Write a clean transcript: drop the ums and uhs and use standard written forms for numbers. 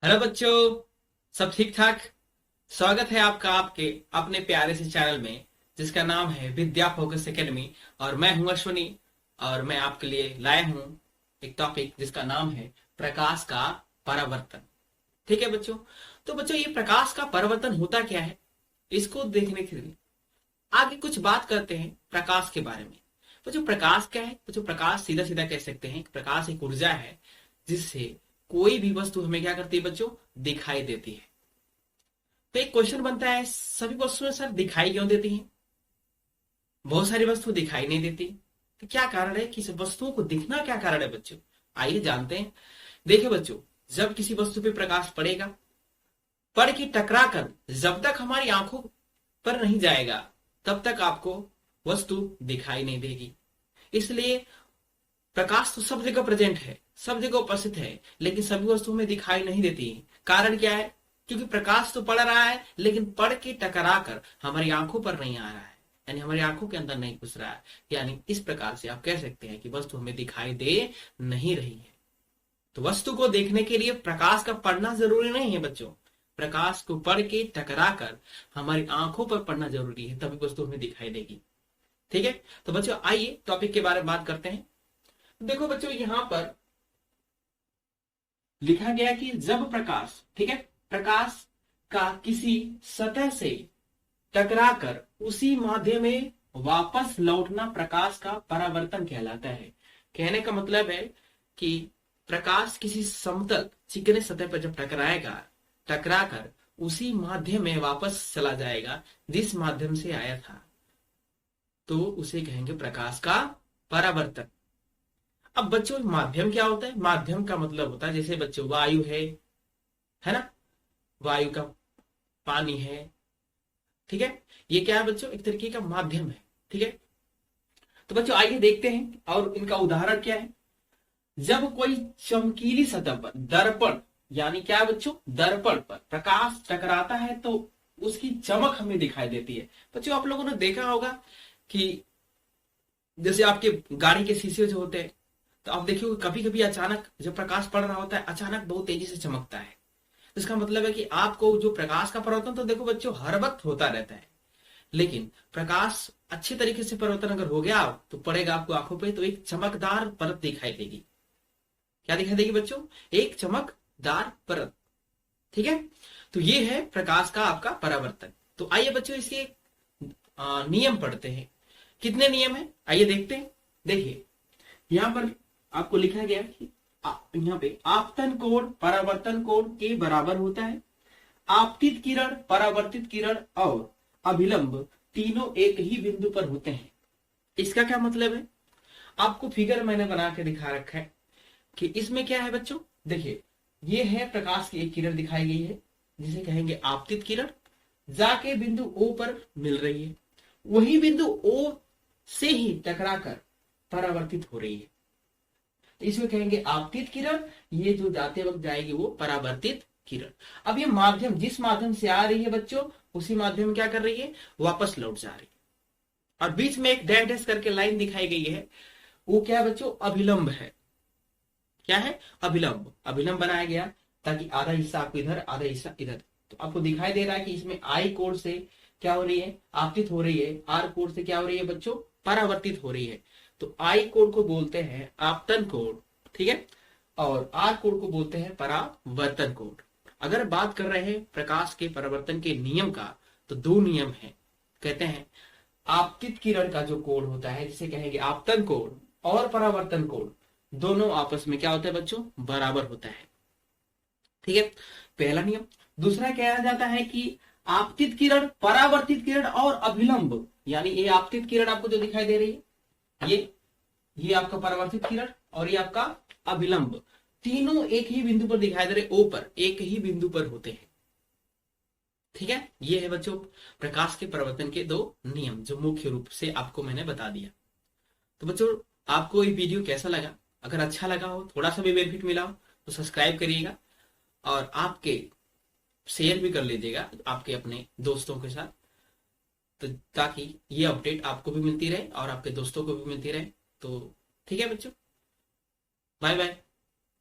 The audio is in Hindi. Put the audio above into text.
हेलो बच्चों, सब ठीक ठाक। स्वागत है आपका आपके अपने प्यारे से चैनल में जिसका नाम है विद्या फोकस एकेडमी। और मैं हूं अश्वनी और मैं आपके लिए लाया हूं एक टॉपिक जिसका नाम है प्रकाश का परावर्तन। ठीक है बच्चों। तो बच्चों, ये प्रकाश का परावर्तन होता क्या है, इसको देखने के लिए आगे कुछ बात करते हैं प्रकाश के बारे में। बच्चों, प्रकाश क्या है? बच्चों, प्रकाश सीधा सीधा कह सकते हैं कि प्रकाश एक ऊर्जा है जिससे कोई भी वस्तु हमें क्या करती है बच्चों, दिखाई देती है। तो एक क्वेश्चन बनता है, सभी वस्तुएं सर दिखाई क्यों देती हैं? बहुत सारी वस्तु दिखाई नहीं देती, तो क्या कारण है कि इस वस्तुओं को दिखना क्या कारण है बच्चों? आइए जानते हैं। देखिए बच्चों, जब किसी वस्तु पे प्रकाश पड़ेगा, पड़ के टकरा कर जब तक हमारी आंखों पर नहीं जाएगा तब तक आपको वस्तु दिखाई नहीं देगी। इसलिए प्रकाश तो सब जगह प्रेजेंट है, सब जगह उपस्थित है, लेकिन सभी वस्तुओं में दिखाई नहीं देती। कारण क्या है? क्योंकि प्रकाश तो पड़ रहा है लेकिन पड़ के टकरा कर हमारी आंखों पर नहीं आ रहा है, यानी हमारी आंखों के अंदर नहीं घुस रहा है। यानी इस प्रकार से आप कह सकते हैं कि वस्तु हमें दिखाई दे नहीं रही है। तो वस्तु को देखने के लिए प्रकाश का पड़ना जरूरी नहीं है बच्चों। प्रकाश को पड़ के टकरा कर हमारी आंखों पर पड़ना जरूरी है, तभी वस्तु हमें दिखाई देगी। ठीक है। तो बच्चों, आइए टॉपिक के बारे में बात करते हैं। देखो बच्चों, यहां पर लिखा गया कि जब प्रकाश, ठीक है, प्रकाश का किसी सतह से टकराकर उसी माध्यम में वापस लौटना प्रकाश का परावर्तन कहलाता है। कहने का मतलब है कि प्रकाश किसी समतल चिकने सतह पर जब टकराएगा, टकराकर उसी माध्यम में वापस चला जाएगा जिस माध्यम से आया था, तो उसे कहेंगे प्रकाश का परावर्तन। अब बच्चों, माध्यम क्या होता है? माध्यम का मतलब होता है जैसे बच्चों वायु है ना, वायु का, पानी है, ठीक है। ये क्या है बच्चों? एक तरीके का माध्यम है। ठीक है। तो बच्चों आइए देखते हैं, और इनका उदाहरण क्या है। जब कोई चमकीली सतह पर, दर्पण यानी क्या है बच्चों, दर्पण पर प्रकाश टकराता है तो उसकी चमक हमें दिखाई देती है। बच्चों, आप लोगों ने देखा होगा कि जैसे आपके गाड़ी के शीशे जो होते हैं, तो आप देखिए कभी कभी अचानक जब प्रकाश पड़ रहा होता है, अचानक बहुत तेजी से चमकता है। इसका मतलब है कि आपको जो प्रकाश का परावर्तन, तो देखो बच्चों हर वक्त होता रहता है, लेकिन प्रकाश अच्छे तरीके से परिवर्तन अगर हो गया तो पड़ेगा आपको आंखों पे, तो एक चमकदार परत दिखाई देगी। क्या दिखाई देगी बच्चों? एक चमकदार परत। ठीक है। तो ये है प्रकाश का आपका परावर्तन। तो आइए बच्चों इसके नियम पढ़ते हैं। कितने नियम है आइए देखते हैं। देखिए यहां पर आपको लिखा गया कि यहाँ पे आपतन कोण परावर्तन कोण के बराबर होता है। आपतित किरण, परावर्तित किरण और अभिलंब तीनों एक ही बिंदु पर होते हैं। इसका क्या मतलब है? आपको फिगर मैंने बना के दिखा रखा है कि इसमें क्या है बच्चों। देखिए ये है प्रकाश की एक किरण दिखाई गई है जिसे कहेंगे आपतित किरण, जाके बिंदु O पर मिल रही है, वही बिंदु O से ही टकराकर परावर्तित हो रही है, इसमें कहेंगे आपतित किरण। ये जो जाते वक्त जाएगी वो परावर्तित किरण। अब ये माध्यम जिस माध्यम से आ रही है बच्चों, उसी माध्यम में क्या कर रही है, वापस लौट जा रही है। और बीच में एक डैश डैश करके लाइन दिखाई गई है, वो क्या है बच्चों, अभिलंब है। क्या है? अभिलंब। अभिलंब बनाया गया ताकि आधा हिस्सा आपको इधर, आधा हिस्सा इधर। तो आपको दिखाई दे रहा है कि इसमें आई कोण से क्या हो रही है, आपतित हो रही है, आर कोण से क्या हो रही है बच्चों, परावर्तित हो रही है। तो आई कोण को बोलते हैं आपतन कोण, ठीक है, और आर कोण को बोलते हैं परावर्तन कोण। अगर बात कर रहे हैं प्रकाश के परावर्तन के नियम का, तो दो नियम है। कहते हैं आपतित किरण का जो कोण होता है जिसे कहेंगे आपतन कोण, और परावर्तन कोण, दोनों आपस में क्या होता है बच्चों, बराबर होता है। ठीक है, पहला नियम। दूसरा कहा जाता है कि आपतित किरण, परावर्तित किरण और अभिलंब, यानी ये आपतित किरण आपको जो दिखाई दे रही है, ये आपका परावर्तित किरण और ये आपका अभिलंब, तीनों एक ही बिंदु पर दिखाई दे रहे, O पर, एक ही बिंदु पर होते हैं। ठीक है, ये है बच्चों प्रकाश के परावर्तन के दो नियम जो मुख्य रूप से आपको मैंने बता दिया। तो बच्चों आपको ये वीडियो कैसा लगा? अगर अच्छा लगा हो, थोड़ा सा भी बेनिफिट मिला हो, तो सब्सक्राइब करिएगा और आपके शेयर भी कर लीजिएगा आपके अपने दोस्तों के साथ, तो ताकि ये अपडेट आपको भी मिलती रहे और आपके दोस्तों को भी मिलती रहे। तो ठीक है बच्चों, बाय बाय।